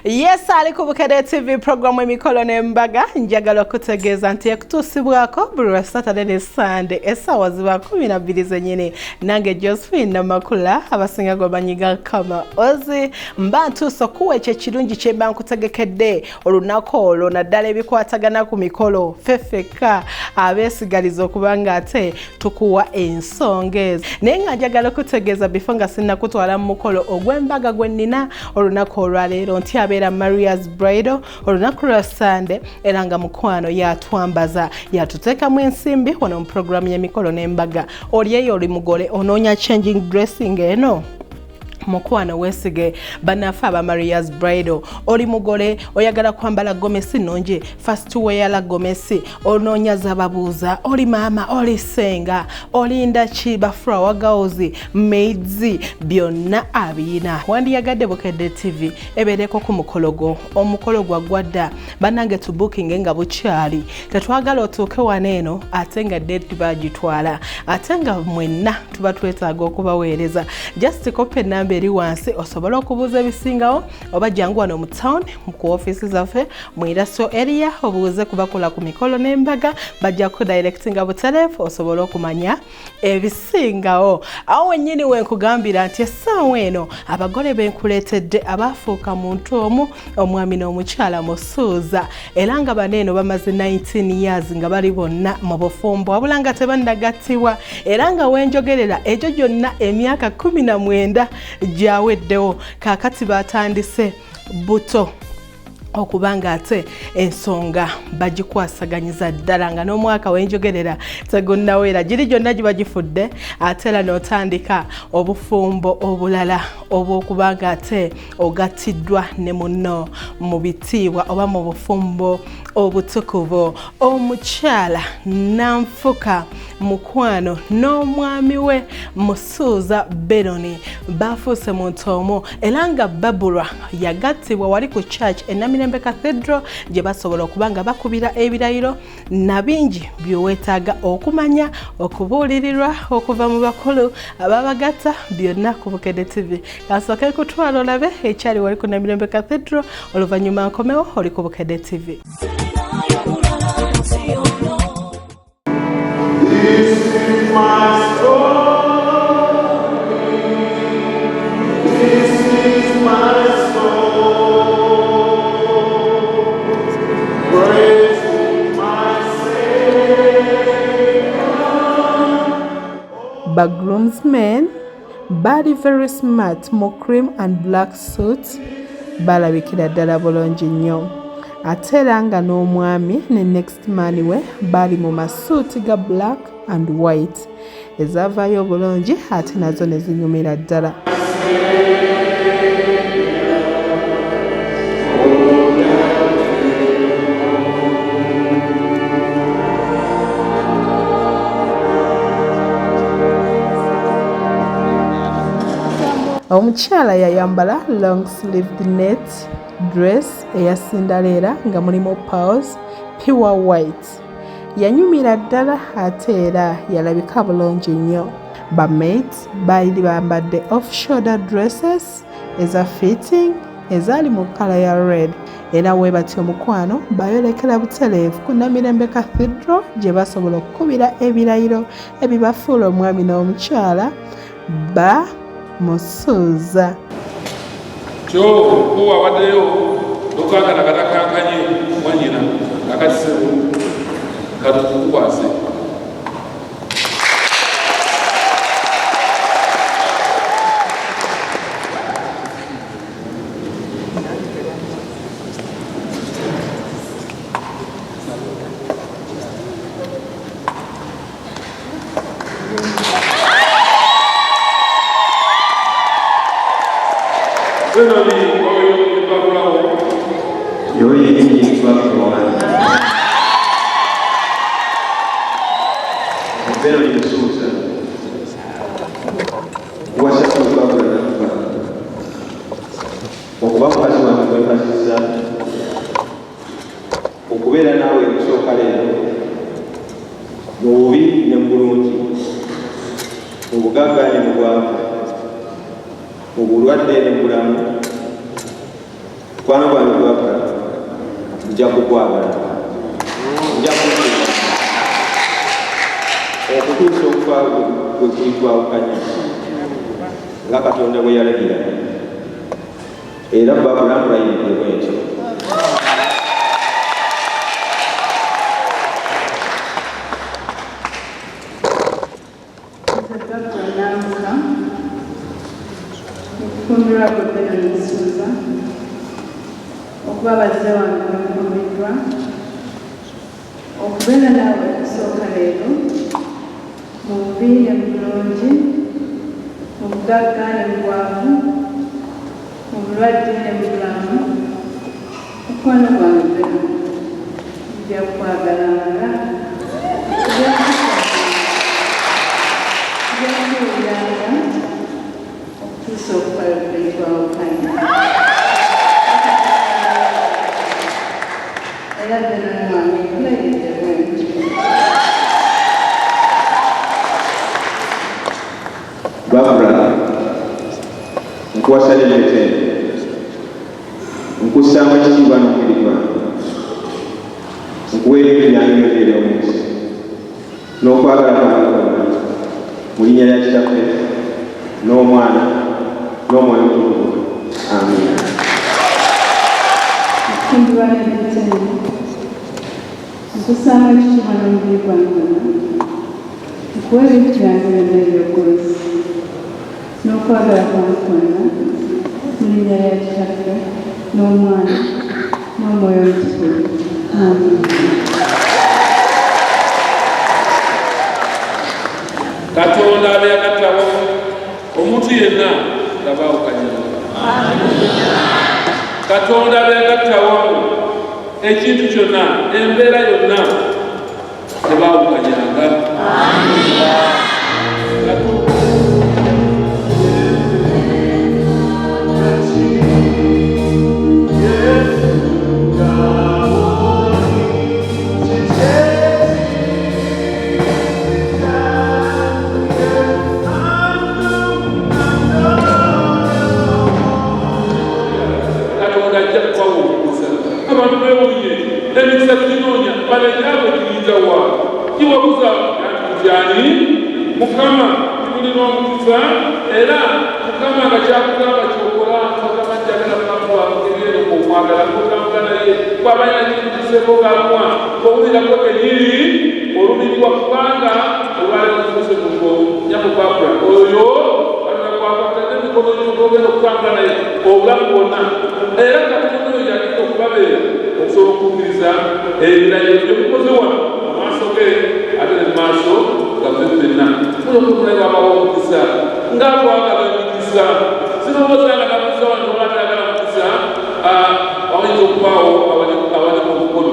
Yes, ali ku Bukedde TV programu emikolo n'embaga njagala okutegeeza nti ekutuusibwako buli Saturday ne Sunday essaawa ziba 12 zennyini nange Josephine Namakula abasinga gwebanyiga Kama Ozi mba ntuuse okuwa ekyo ekirungi kye mba nkutegekedde olunaku olwo naddala ebikwatagana ku mikolo ffeffekka abeesigaliza okuba nga ate tukuwa ensonga ezo naye nga njagala okutegeeza before nga sinnakutwala mu mukolo ogw'embaga gwe nnina olunaku olwaleero nti abeera Maria's Bridal olunaku lwa Sunday era nga mukwano yatwambaza yatuteekamu ensimbi wano mu programu y'emikolo n'embaga oli eyo oli mugole onoonya changing dressing eno mukwano weesige bannaffe aba Maria's Bridal oli mugole oyagala kwambala gomesi nonje first wear gomesi onoonya zababuuza oli maama oli senga olinda ki baflower girls maids byonna abiina wandiyagadde Bukedde TV ebeereko ku mukolo omukolo gwadda bannange tu booking nga bukyali tetwagala otuuke waneeno ate nga date bagitwala ate nga mwenna tuba twetaaga okubaweereza just copy number eri wansi osobola okubuuza ebisingawo oba jangu wano mu town ku office zaffe mu industrial area obuuze kubakola ku mikolo n'embaga bajja ku directinga butelefu osobola okumanya ebisingawo awo wennyini wenkugambira nti essaawa eno abagole benkuleetedde abaafuuka muntu omu omwami n'omukyala musuuza era nga baneeno bamaze 19 years nga bali bonna mu bufumbo wabula nga tebannagattibwa era nga wenjogerera egyo gyonna emyaka 19 gyaweddewo kaakati batandise buto okubanga ate ensonga bagikwasaganyiza ddala nga n'omwaka wenjogerera tegunnawera giri gyonna giba gifudde ate era n'otandika obufumbo obulala obw'okubanga ate ogattiddwa ne munno mu bitiibwa oba mu bufumbo obutukuvu omukyala Nanfuka mukwano n'omwami we Musuuza Beroni bafuuse muntu omu era nga Babulwa yagattibwa wali ku church Namirembe Cathedral gye basobola okuba nga bakubira ebirayiro na bingi by'oweetaaga okumanya okubuulirirwa okuva mu bakulu ababagatta byonna ku Bukedde TV kasooke kutwala olabe ekyali wali ku Namirembe Cathedral oluvannyuma nkomewo oli ku Bukedde TV. This is my story. This is my story. Praising my Savior. Groomsmen bali very smart mu cream and black suits balabikira ddala bulungi nnyo ate era nga n'omwami ne next man we bali mu masuuti ga black and white ezavaayo obulungi ate nazo ne zinyumira ddala. Omukyala yayambala long sleeved net dress eya Cinderella nga mulimu pearls pure white yanyumira ddala ate era yalabika bulungi nnyo. Bamates baali bambadde off shoulder dresses eza fitting ezaali mu kala ya red era we bati omukwano bayolekera buteleefu ku Namirembe Cathedral gye basobola okukubira ebirayiro ebibafuula omwami n'omukyala ba Musuuza. Kyo kuwa waddeyo dokanga nakatakankanye wanyina akasisewo katukukwase okubeera naawe ekusooka leero mu bubi ne mu bulungi mu bugagga ne mu bwavu mu bulwadde ne mu bulamu Mukwano gwange gwabula nja kukwagala nja kukuwa okutuusa okufa bwe kulitwawukanya nga Katonda bwe yalagira era babula mulayiridde bwentyo. Okufumbirwa kw'obbera n'ensuuza okuba abazze wange bakumiddwa okubeera naawe okusooka leero mu bubi ne mu bulungi mu bugagga ne mu bwavu mu bulwadde ne mu bulamu mukwano gwange bbera nja kukwagalanga nja kukuwuliranga okutuusa okufala kulitwawukanya era ddena omwami kulayidde bwenti. Babula nkuwasa n'emitende nkussaamu ekitiibwa n'okwirima nkuwa ebintu byange byonna eby'omunsi n'okwagala kwange kwonna mu linnya lya Kitaffe n'Omwana n'Omwoyo Omutukuvu. Amiina. Okufumbirwa n'emitende nkussaamu ekitiibwa n'omubiri gwange gwonna nkuwa ebintu byange byonna eby'okwezi n'okwagala kwange kwonna mu linnya lya Kitaffe n'Omwana n'Omwoyo Omutukuvu. Amiina. Katonda abe yagattawo omuntu yenna tabaawukanyanga. Katonda abe yagattawo ekintu kyonna embeera yonna tebaawukanyanga. Abantu bewuunye emikisa tuginoonya balejaawe kiyinza wa kiwabuza yani Mukama tulina omukisa era Mukama nga kyakugamba kyokola Mukama njagala kunakuwa ngeri okumwagala kutambula naye kwabalina kimukiseeko galumwa owulirako kenyiri olubikwa kubanga olwali ozuse mugo nyamupapula oyo alinakwakatane emikono gyogogenda okutambula naye obulamu bwonna era Katonda oyo yagenda okubabeera okusobola okukkiriza ebirayiro byemukoze wano amaaso ge ate ne maaso gaffe ffenna muyokumulayi babawo omukisa ng'akwagala emikisa sinoobozanga kamisa wano obatayagala mukisa awayinza okubaawo abali mu bukono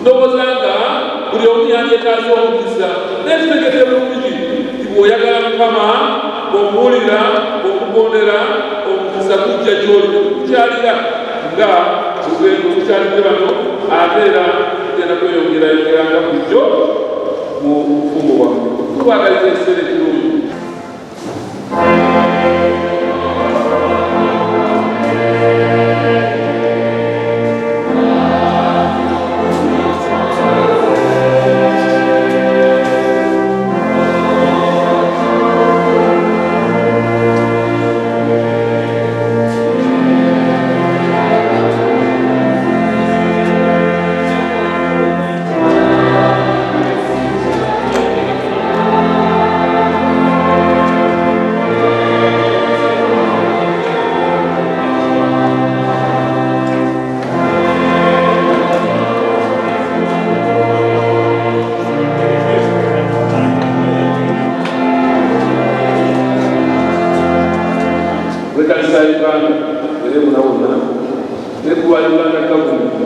ndoobozanga buli omu yandyetaaza omukisa n'ekitegete bulungi bw'oyagala Mukama bw'omuwulira bw'omugondera omukisa kujja gy'oli kukyalira nga tugenda okukyalidde bano ate era tugenda kweyongerayongeranga bulijjo mu bufumbo bwaffe tubagaliza ekiseera ekirungi.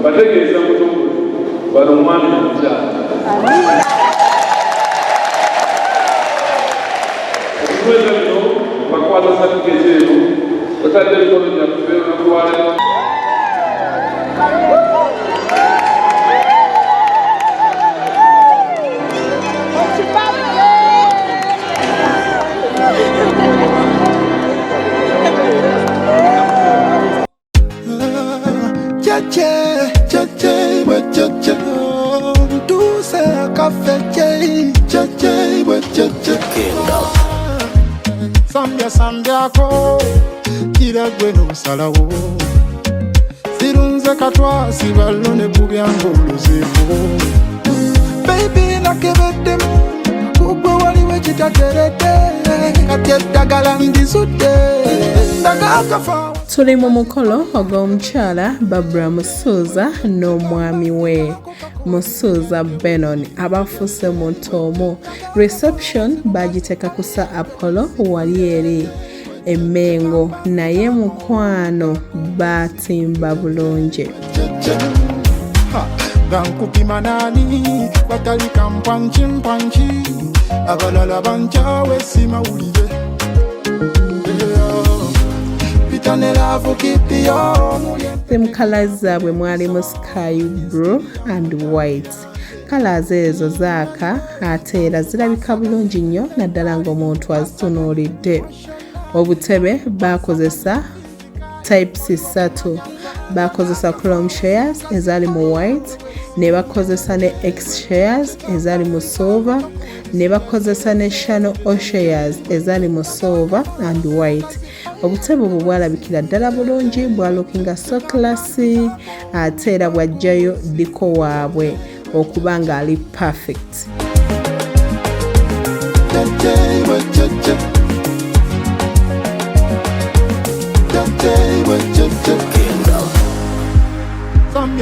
Bategeeza mutukuvu bano omwami omukyala okuweza bino bakwata satifikeeti eno otadde ebikono byaffe olunaku Sambyako kiragwe n'obusalawo sirunze katwa sibalone kubyango oluzeeko baby nakebeddemu kugwe waliwo ekitaterete kati eddagala ndizudde ndagakafa. Tuli mu mukolo ogw'omukyala Barbara Musuuza n'omwami we Musuuza Benon abafuuse muntu omu. Reception bagiteeka kusa Apollo wali eri Emmengo naye mukwano batimba bulungi. Gankupima nani batalika mpanchi abalala banjawe simawulire Them colours zaabwe mwalimu sky blue and white. Colours ezo zaaka ate era zirabika bulungi nnyo naddala ng'omuntu azitunuulidde. Obutebe bakozesa types 3. Bakozesa chrome shares ezali mu white, ne bakozesa ne X shares ezali mu silver, ne bakozesa ne Channel O shares ezali mu silver and white. Obutebe obwo bwalabikira ddala bulungi, bwalookinga so classy ate era bwajjayo diko waabwe okuba ng'ali perfect.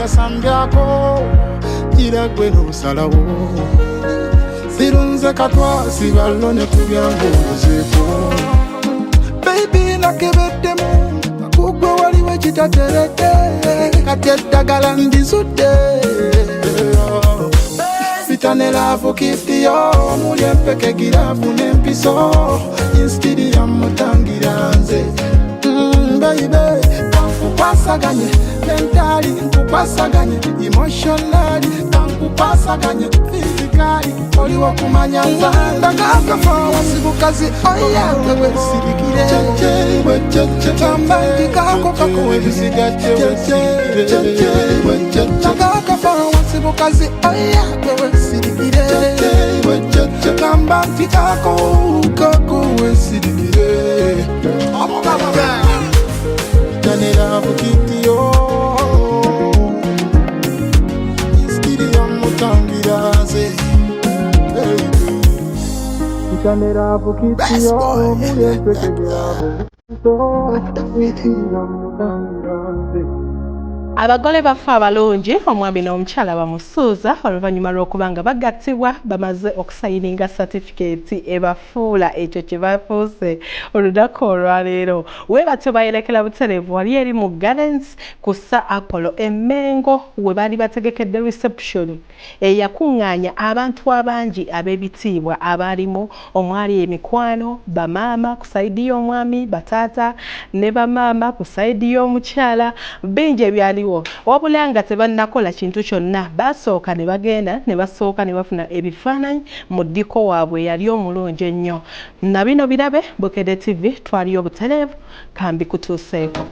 Sambyako kiragwe n'obusalawo sirunze katwa sibalone kubyango oluzeeko baby nakebeddemu kugwe waliwo ekitaterete kati eddagala ndizudde fitanelaavu kiftiyo omuli empeke giraavu n'empiso instiri yamutangira nze baby kankupasaganye mentally nkupasaganye emotionally kankupasaganye physically oliwo kumanya nzanda kakafa wasibukazi oya wewe sirikire tambandi kako kakowe bisigate kakafa wasibukazi oya wewe sirikire tambandi kako kakowe sirikire Janela bukitiyo iskiri yamutangiraze Janela bukitiyo mulempekegerabu iskiri yamutangiraze. Abagole bafa abalungi omwami n'omukyala bamusuuza oluvannyuma lw'okuba nga bagattibwa bamaze okusayininga certificate ebafuula ekyo kye bafuuse olunaku olwaleero. Weebatyo bayerekera butereevu wali eri mu Gardens kussa Apollo Emmengo we baali bategekedde reception eyakuŋŋaanya abantu abangi ab'ebitiibwa abaalimu omwali emikwano, bamaama ku sayidi y'omwami, bataata ne bamaama ku sayidi y'omukyala, bingi ebyaliwo. Wabula nga tebannakola kintu kyonna basooka ne bagenda ne basooka ne bafuna ebifaananyi mu ddiko waabwe yali omulungi ennyo. Na bino birabe Bukedde TV twali obutereevu kambi kutuuseeko.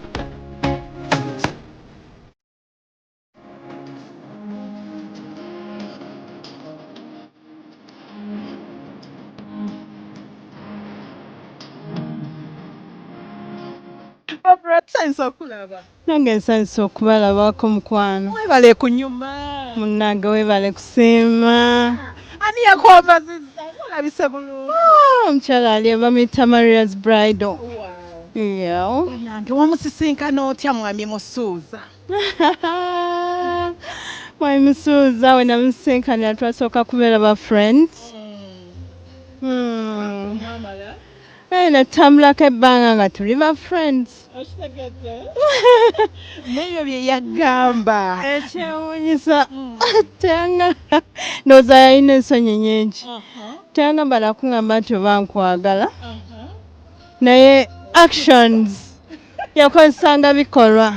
Nange nsanyusa okubalabako mukwano. Webale ku nnyuma. Munnange webale kusiima. Ani yakwambazizza? Olabise bulungi. Omukyala ali bamuyita Maria's Bridal. Yeah. Nange wamusisinkana otya mwami Musuuza? Mwami Musuuza we namusisinkanira twasooka kubeera ba friends. Natambulako ebbanga nga tuli ba friends. N'ebyo bye yagamba. Ekyewuunyisa teyanga ndowooza yalina ensonyi nnyingi. Teyangamba nakuŋŋamba nti oba nkwagala. Naye actions yakozesanga bikolwa.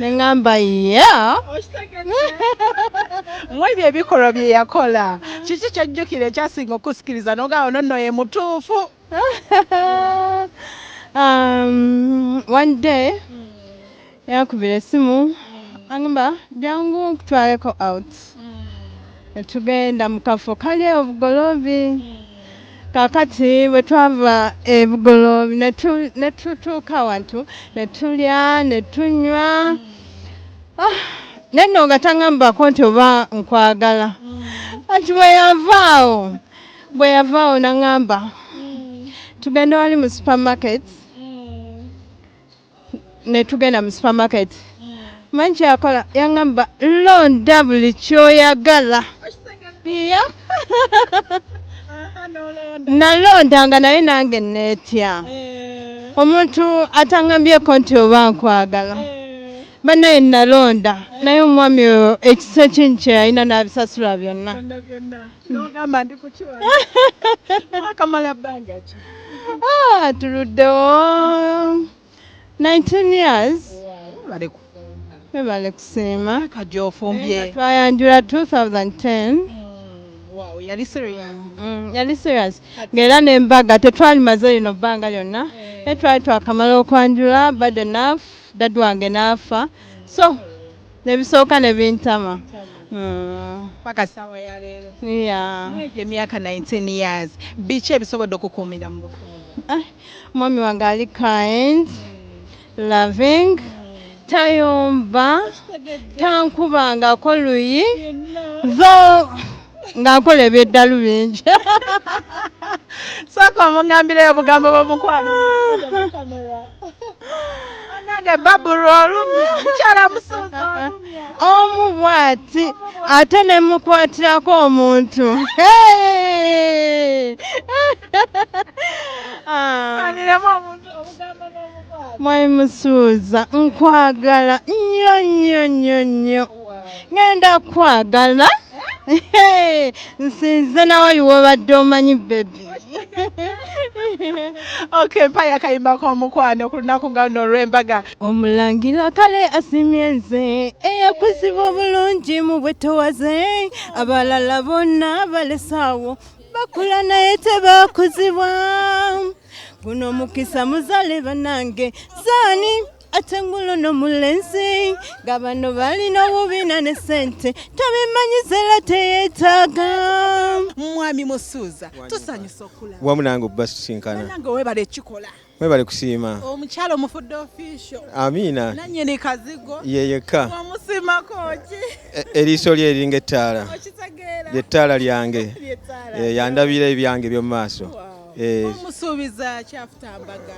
Ne ŋŋamba yeah. Mwebyo ebikolwa bye yakola. Kiki ky'ojjukira ekyasinga okusikiriza n'ogamba nonno ye mutuufu? One day yakubira essimu Angamba jangu kutwaleko out. Netugenda mu kafo kali obugolobi. Kakati bwe twava ebugolobi netutuuka wantu netulya netunywa. Neno nga tangambako nti oba nkwagala. Ati bwe yavaawo nangamba tugenda wali mu supermarket. Netugenda mu supermarket. Manchi yakola yangamba londa buli kyoyagala. Nalondanga naye nange neetya. Omuntu atangambyeko nti oba nkwagala. Banaye nalonda naye omwami oyo ekisa kinki yalina n'abisasula byonna. N'ogamba ndi kukiwa. Akamala bbanga ki? Tuluddewo 19 years. Webale kusiima. Kajja ofumbye. Twayanjula 2010. Wow, yali serious. Yali serious. Ng'era n'embaga tetwalimaze lino bbanga lyonna. Twali twakamala okwanjula bad enough. Dad wange n'afa. So, nebisooka ne bintama. Paka sawa ya leero. Yeah. Emyaka 19 years. Biki ebisobodde okukuumira mu bufumbo? Mwami wange ali kind, loving, tayomba, tankubangako luyi, zo ng'akola ebyeddalu bingi. Sooka omungambire obugambo bw'omukwano. Nange babulu olumya, mukyala musoza olumya. Omu bw'ati ate ne mukwatirako omuntu. Aniremu omuntu obugambo bw'omukwano. Mwami Musuuza nkwagala nnyo. Ngenda kwagala. Nsinze nawe wobadde omanyi baby. Okay, mpaya kayimba k'omukwano ku lunaku nga luno olw'embaga. Omulangira kale asimye nze eyakuziba obulungi mu bwetowaze abalala bonna balesaawo bakula naye tebakuzibwa guno mukisa muzale banange zaani ate ngulo n'omulenzi nga bano balina obubina ne ssente tabimanyizera teyeetaaga. Mwami Musuuza tusanyusa okulaba. Wamu nange obasinkana. Nange weebale ekikola. Mwebale kusiima. Omukyala omufudde official. Amiina. Nannyini kazigo. Yeyeka. Wamusimako ki? Eriiso lye eringa ettaala. Okitegeera. Ettaala lyange. Yandabira ebyange by'omu maaso. Omusuubiza kyafutambaga.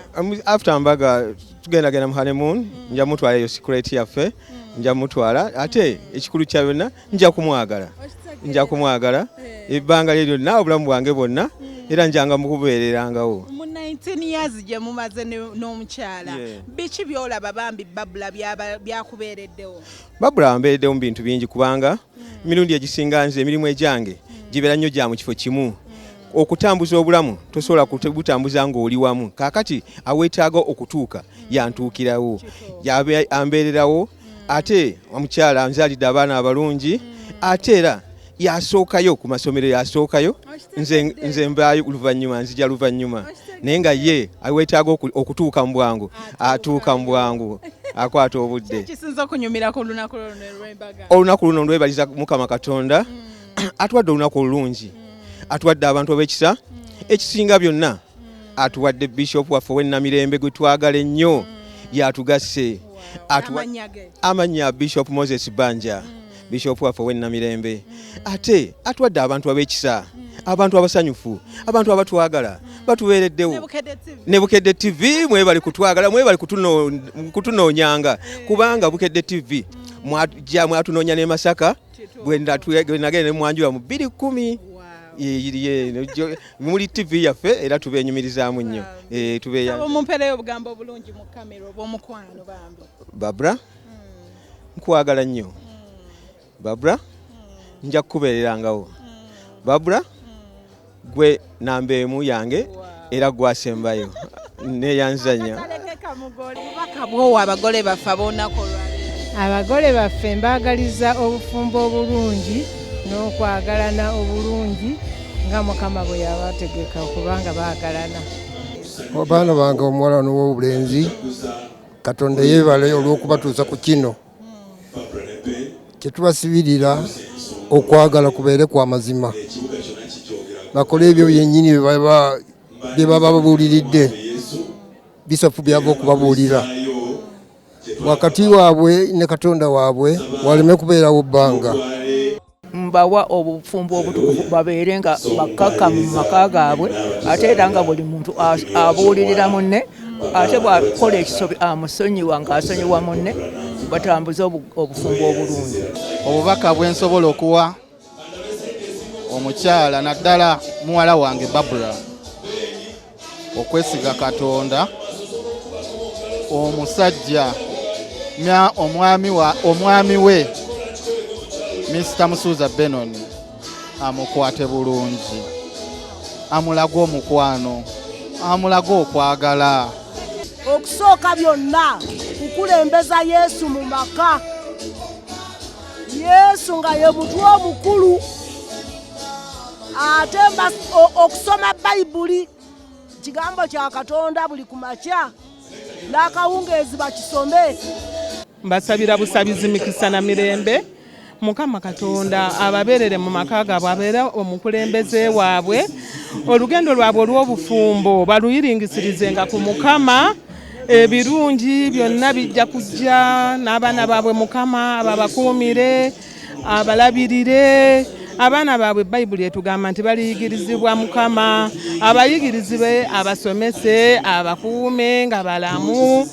Afutambaga tugenda mu honeymoon, nja mutwala eyo secret yaffe, nja mutwala ate ekikulu kya byonna nja kumwagala. Ebbanga lye lyonna obulamu bwange bwonna era njanga mukubeererangawo. Mu 19 years gye mumaze n'omukyala. Biki byolaba bambi Babula byakubeereddewo? Babula ambeereddewo mu bintu bingi kubanga emirundi egisinga nze emirimu egyange gibeera nnyo gya mu kifo kimu. Okutambuza obulamu tosobola kubutambuza ng'oli wamu. Kaakati aweetaaga okutuuka yantuukirawo. Ambeererawo ate omukyala anzaalidde abaana abalungi ate era yasookayo ku masomero yasookayo nze mbaayo luvannyuma nzija luvannyuma naye nga ye aweetaaga okutuuka mu bwangu atuuka mu bwangu akwata obudde. Kisinza okunyumira ku lunaku luno olw'embaga. Olunaku luno ndwebaliza Mukama Katonda atuwadde olunaku olulungi. Atuwadde abantu ab'ekisa ekisinga byonna atuwadde Bishop waffe w'ennamirembe gwe twagala ennyo yatugasse amanya Bishop Moses Banja Bishop waffe w'ennamirembe ate atuwadde abantu ab'ekisa abantu abasanyufu abantu abatwagala batuweereddewo ne Bukedde TV mwebali kutwagala mwebali kutunoonyanga kubanga Bukedde TV mwatunoonya ne Masaka bwe nagenda ne mwanjula mu 2010 muri TV yaffe era tubenyumirizaamu nnyo. Mumpeereyo obugambo obulungi mu kamera obw'omukwano bambi. Babula nkwagala nnyo. Babula nja kukubeererangawo. Babula gwe namba emu yange era gwasembayo neyanzanya. Bakabwowa abagole baffe ab'olunaku olwaleero. Abagole baffe mbaagaliza obufumbo obulungi n'okwagalana obulungi nga Mukama bwe yabategeka kubanga baagalana. Abaana bange omuwala n'ow'obulenzi Katonda yeebale olw'okubatuusa ku kino. kyetubasibirira okwagala kubeere kwa mazima bakole ebyo byennyini bye baba babuuliridde bisofu byava okubabuulira wakati waabwe ne katonda waabwe waleme kubeerawo bbanga. Mbawa obufumbo obutukuvu babeere nga bakkakkamu mu maka gaabwe ate era nga buli muntu abuulirira munne ate bw'akola ekisobi amusonyiwa ng'asonyiwa munne batambuze obufumbo obulungi. Obubaka bwe nsobola okuwa omukyala naddala muwala wange Babula okwesiga Katonda, omusajja omwami we Mr. Musuuza Benon amukwate bulungi, amulaga omukwano, amulaga okwagala. Okusooka byonna kukulembeza Yesu mu maka, Yesu nga ye mutwe omukulu, ate okusoma Bayibuli kigambo kya Katonda buli kumakya n'akawungeezi bakisome. Mbasabira busabizi mikisa na mirembe, Mukama Katonda ababeerere mu maka gaabwe, abeere omukulembeze waabwe, olugendo lwabwe olw'obufumbo baluyiringisirizenga ku Mukama, ebirungi byonna bijja kujja n'abaana baabwe Mukama ababakuumire, abalabirire. Abaana baabwe Bayibuli etugamba nti baliyigirizibwa Mukama, abayigirizibe abasomese abakuume nga balamu.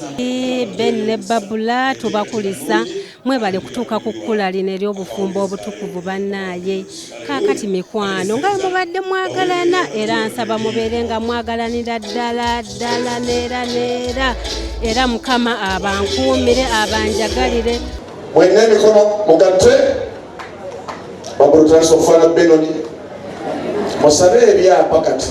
Ben ne Babula tubakulisa mwebale kutuuka ku kkula lino ery'obufumbo obutukuvu bannaaye. Kaakati mikwano nga mubadde mwagalana era nsaba mubeere nga mwagalanira ddala neera era Mukama abankuumire abanjagalire. Mwenna emikono mugatte Babula Transofana Benoni musabe ebyapa kati.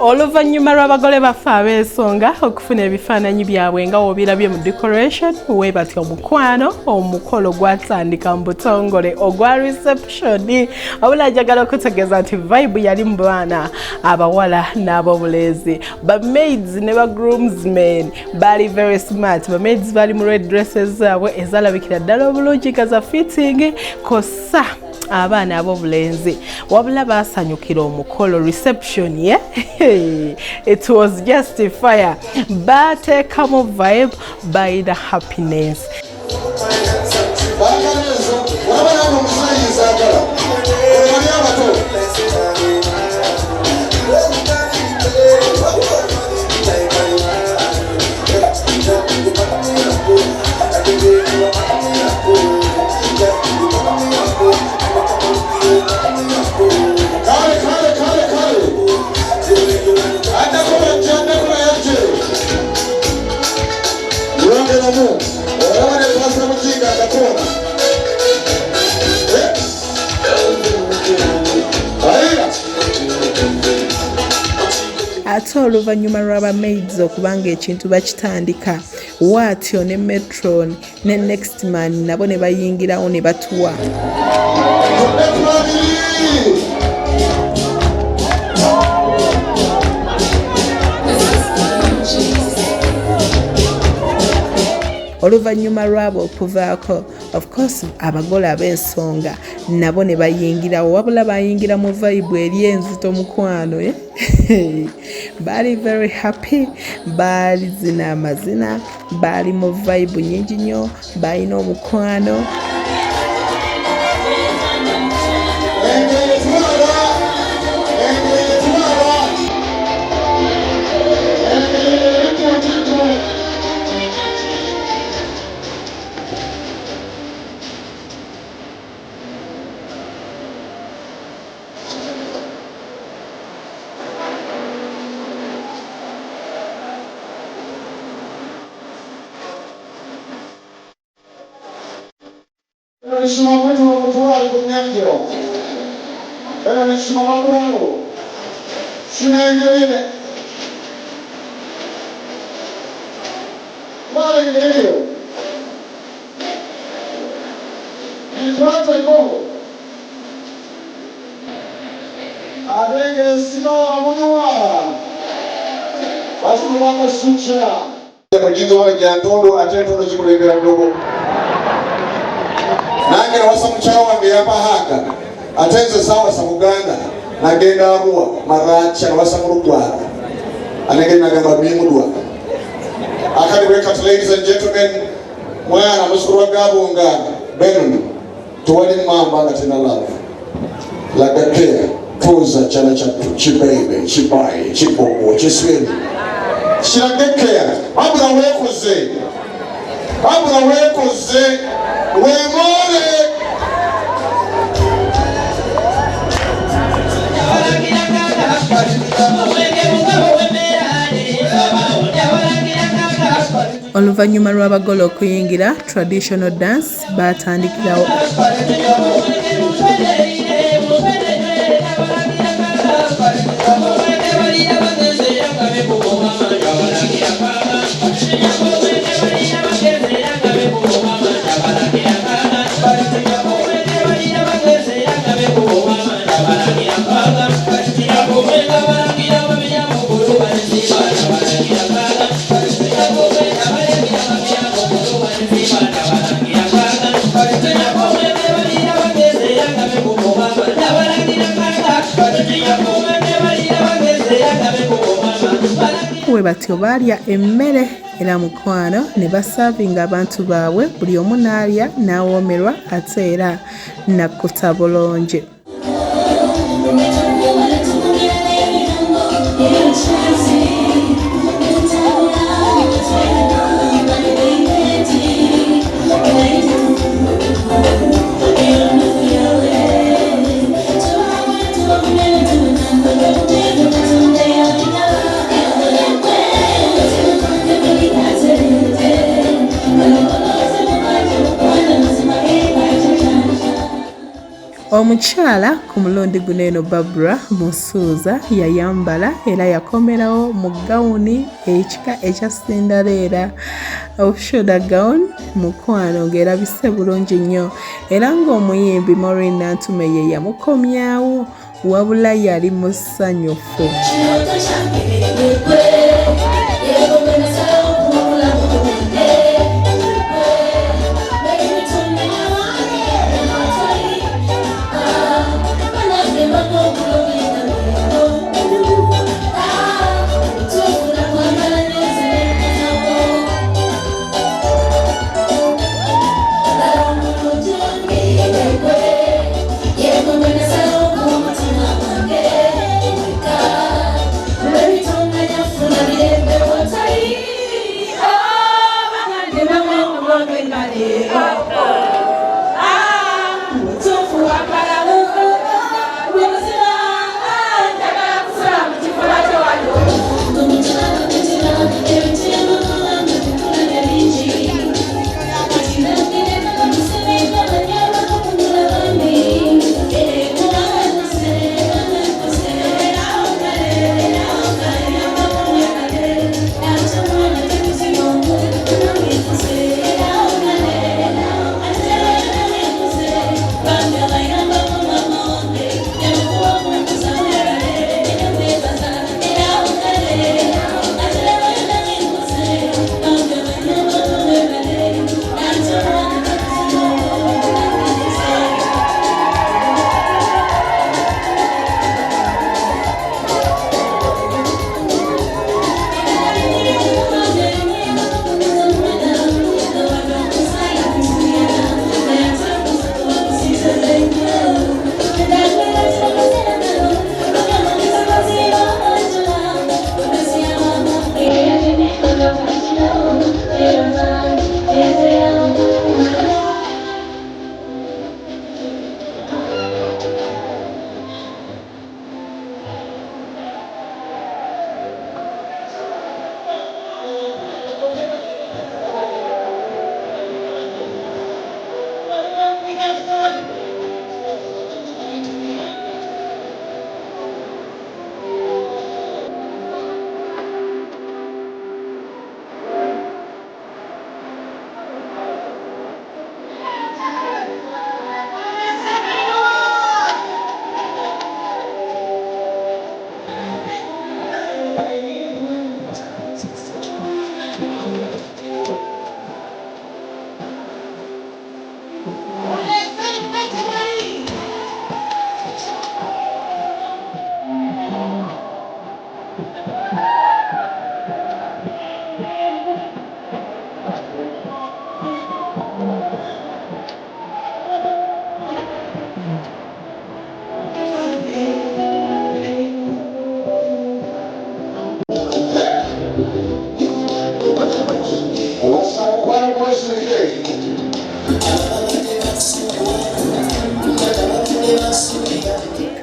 Oluvannyuma lw'abagole baffe abeesonga okufuna ebifaananyi byabwe nga wobirabye mu decoration, weebatya omukwano, omukolo gwatandika mu butongole ogwa reception. Wabula njagala okutegeeza nti vibe yali mu baana abawala n'ab'obulenzi. Ba maids ne ba groomsmen bali very smart. Ba maids bali mu red dresses zaabwe ezalabikira ddala obulungi nga za fitting, kossa abaana ab'obulenzi wabula baasanyukira omukolo reception ye. It was just a fire. Bateekamu vibe by the happiness. Ate oluvannyuma lw'aba maids okubanga ekintu bakitandika, Watyo ne Metron ne Next Man nabo ne bayingirawo ne batuwa. Oluvannyuma lwabo okuvaako, of course abagole ab'ensonga nabo ne bayingirawo, wabula bayingira mu vibe eri enzito mukwano. Baali very happy, baali zina amazina, baali mu vibe nyingi nnyo, balina omukwano. Itwateko Adenge sima amunua Basumulanga sucha Mujizo wa jantondo atentondo chikulengera mdogo Nange na wasa mchao wange yapa haka Atenze sawa sa Muganda Nagenda amuwa maracha na wasa murugwara Anenge nagamba mimudwa Akadiweka ladies and gentlemen Mwana muskuru wa Gabunga Benon Tuwali mamba nga tena love Lagakea Tuza chana chatu Chibebe, chibaye, chibobo, chiswini Chiragekea Abula wekoze Wemole Oluvannyuma lw'abagole okuyingira traditional dance batandikirawo we batyo balya emmere era mukwano ne basavinga abantu baabwe buli omu n'alya n'awoomerwa ate era nakkuta bulungi. Omukyala ku mulundi guno eno Barbara Musuuza yayambala era yakomerawo mu gawuni ekika ekya Cinderella shoulder gown mukwano ng'erabise bulungi nnyo era ng'omuyimbi Maureen Nantume ye yamukomyawo wabula yali musanyufu.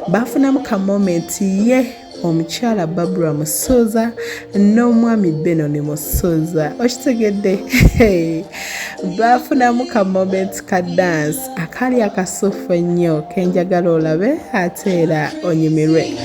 Bafunamu ka moment ye omukyala Barbara Musoza n'omwami Benoni Musoza okitegedde bafunamu ka moment ka dance akali akasoofu ennyo kenjagala olabe ate era onyumirwe.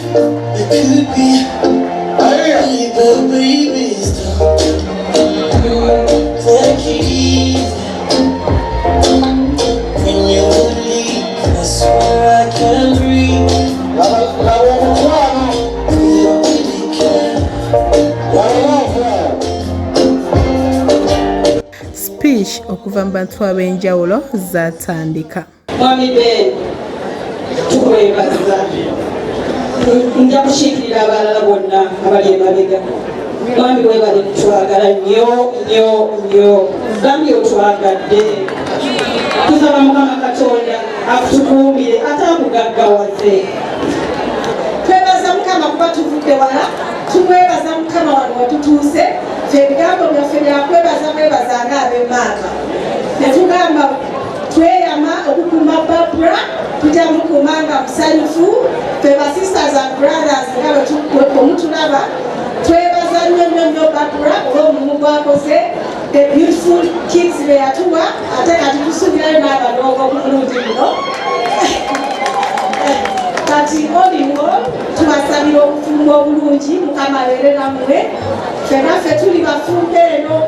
Speech okuva mu bantu ab'enjawulo zatandika. Mwami Ben, tukwebaza. Nja kukiikirira abalala bonna abali emabega. Mwami weebale kutwagala nnyo nnyo nnyo. Gambye otwagadde. Tusaba Mukama Katonda akutukuumire ate akugaggawaze. Twebaza Mukama kuba tuvudde wala, tumwebaza Mukama wano watutuuse, ffe ebigambo byaffe byakwebaza mwebazanga ab'emmaaka. Netugamba tweyama okukuuma Barbara, tujja mukuuma nga musanyufu, ffe ba sisters and brothers nga bwe mutulaba, twebaza nnyo nnyo nnyo Barbara olw'omulimu gwakoze, the beautiful kids be yatuwa, ate kati tusuubirayo n'abalongo omulungi buno. Kati olingo tubasabira obufumbo obulungi Mukama abeere nammwe, ffenna ffe tuli bafumbo eno.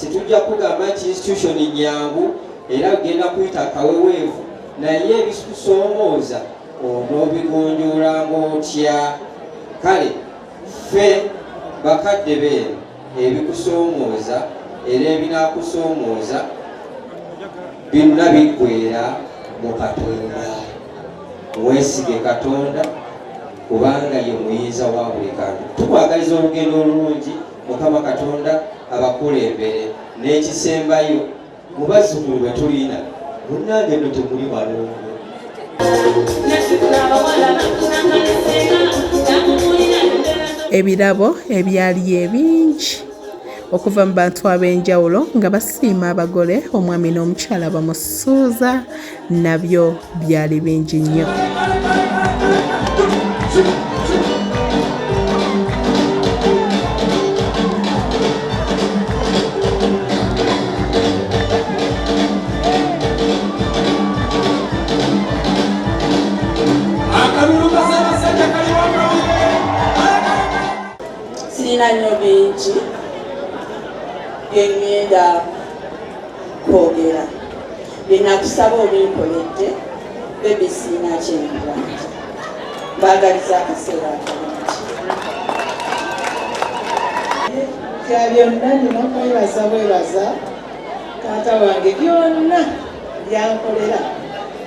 Situjja kugamba nti institution nyangu era genda kuyita akaweweevu naye ebikusoomooza onoobigonjoola ng'otya. Kale ffe bakadde beeno ebikusoomooza era ebinaakusoomooza byonna biggweera mu Katonda. Weesige Katonda kubanga ye muyinza wa buli kantu. Tukwagaliza olugendo olulungi, Mukama Katonda abakulembere n'ekisembayo mu bazzukulu bwe tulina munnange nno temuli balongo. Ebirabo ebyali ebingi okuva mu bantu ab'enjawulo nga basiima abagole omwami n'omukyala Bamusuuza nabyo byali bingi nnyo. Sirina nnyo bingi byengenda kwogera, byenakusaba obinkoledde, bebi sirina kyenkuba nti mbaagaliza akaseera akalungi. Kya byonna nina kwebaza bwebaza taata wange byonna byankolera,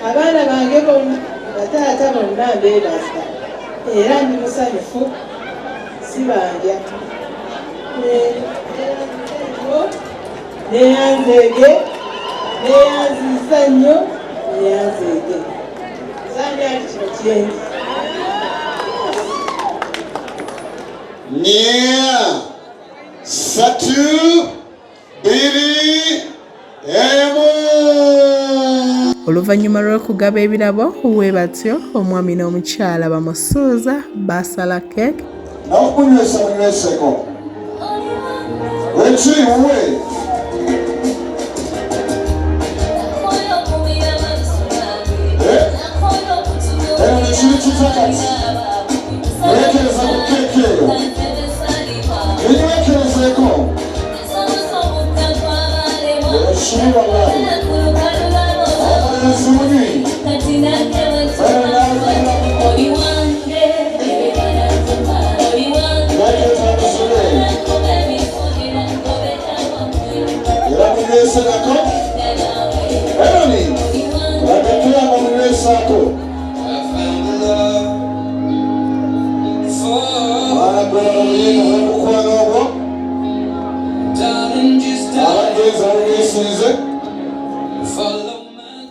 abaana bange bonna bataata bonna mbeebaza era ndi musanyufu sibanja. neyanzeege neyanziisa nnyo neyanzeege sandi ati kino kyenzi nya satu biri emu. Oluvannyuma lw'okugaba ebirabo we batyo omwami n'omukyala bamusuuza basala keeke nakunywesa munyweseko wekiri wuwe eno nekiri kitakati wekereza ku keeke eyo enyewekerezeeko ekiriwalayi omulenzi muni Senako, Eroni, Rakatula Mamune Sako.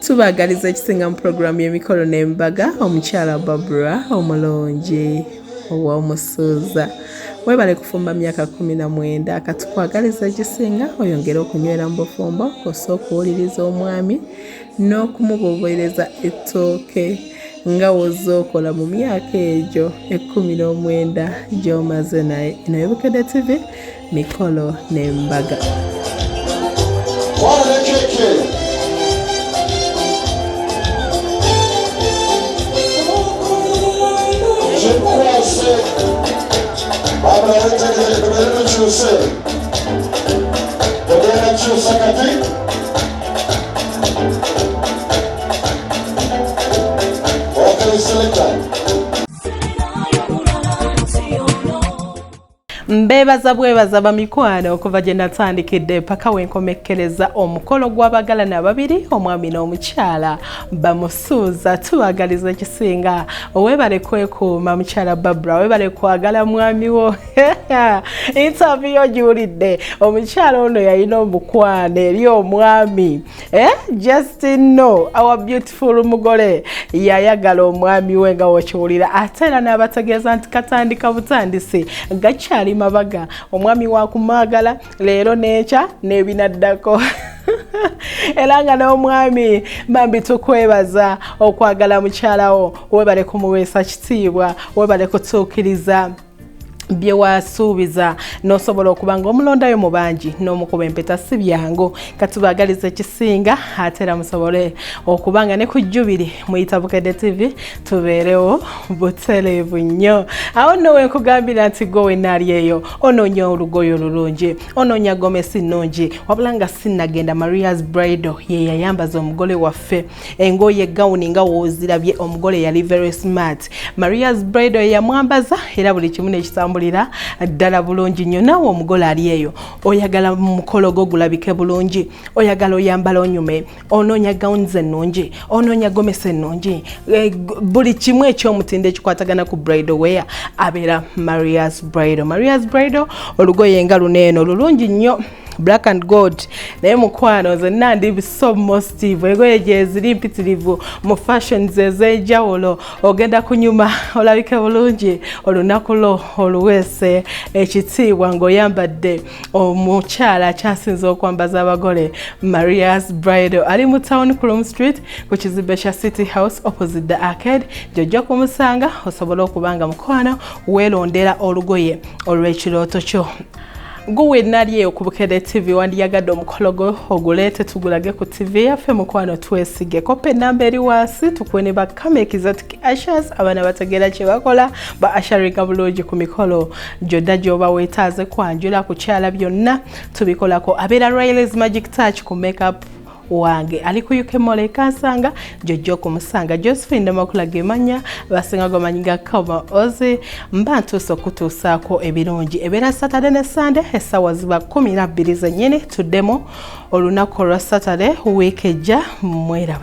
Tubagaliza ekisinga mu programu y'emikolo n'embaga omukyala Barbara omulungi ow'omusuuza webale kufumba myaka 19 akatukwagaliza ekisinga oyongere okunywera mu bufumbo kosa okuwuliriza omwami n'okumubobereza ettooke nga wozookola mu myaka egyo 19 gy'omaze naye. Eno Bukedde TV mikolo n'embaga. Barbara wetegere kubera cyose kubera cyose kati okay selector Mbebaza bwebaza bamikwano okuva gye natandikidde paka wenkomekkereza omukolo gw'abagalana ababiri omwami n'omukyala bamusuuza. Tubagaliza ekisinga owebale kwekuuma mukyala Barbara webale kwagala mwami wo interview ogiwulidde omukyala ono yalina omukwane eri omwami just know our beautiful mugole yayagala omwami we nga wokiwulira ate era n'abategeeza nti katandika butandisi gakyali mabaga omwami wa kumagala leero necha nebinaddako era nga n'omwami bambi tukwebaza okwagala mukyalawo webale kumuweesa kitiibwa webale kutuukiriza bye wasuubiza n'osobola okuba ng'omulondayo mu bangi n'omukuba empeta si byangu katubagaliza ekisinga ate era musobole okuba nga ne ku Jjubiri muyita Bukedde TV tubeerewo butereevu nnyo. Awo nno wenkugambira nti gwe naali eyo onoonya olugoye olulungi onoonya gomesi nnungi wabula nga sinnagenda Maria's Bridal ye yayambaza omugole waffe engoye gawuni nga woozirabye omugole yali very smart. Maria's Bridal yamwambaza era buli kimu n'ekitambula ddala bulungi nnyo. Naawe omugole ali eyo oyagala mukolo gwo gulabike bulungi oyagala oyambala onyume onoonya gowns ennungi onoonya gomesi ennungi buli kimu eky'omutindo ekikwatagana ku bridal wear abeera Maria's Bridal. Maria's Bridal olugoye nga luneeno lulungi nnyo black and gold naye mukwano zenna ndi so mostive egoye gye ziri mpitirivu mu fashions ez'enjawulo ogenda kunyuma olabike bulungi olunaku lo oluweese ekitiibwa ng'oyambadde omukyala akyasinze okwambaza abagole. Maria's Bridal ali mu town Chrome Street ku kizimbe kya City House opposite the Arcade gy'ojja kumusanga osobola okubanga mukwano weerondera olugoye olw'ekirooto kyo. Guwe nali eyo ku Bukedde TV wandiyagadde omukolo gwo oguleete tugulage ku TV yaffe mukwano twesige kope namba eri wansi tukwene bakama exotic ashers abaana bategeera kye bakola ba asharinga bulungi ku mikolo gyonna gy'oba weetaaze kwanjula kukyala byonna tubikolako. Abeera Riley's Magic Touch ku makeup wange ali ku UK Mall Kansanga jojjo kumusanga Josephine Namakula gemanya basinga gomanyiga kama ozi mbantu okutuusaako ebirungi ebeera Saturday ne Sunday essaawa ziba 12 zennyini tuddemu olunaku lwa Saturday week ejja mweraba.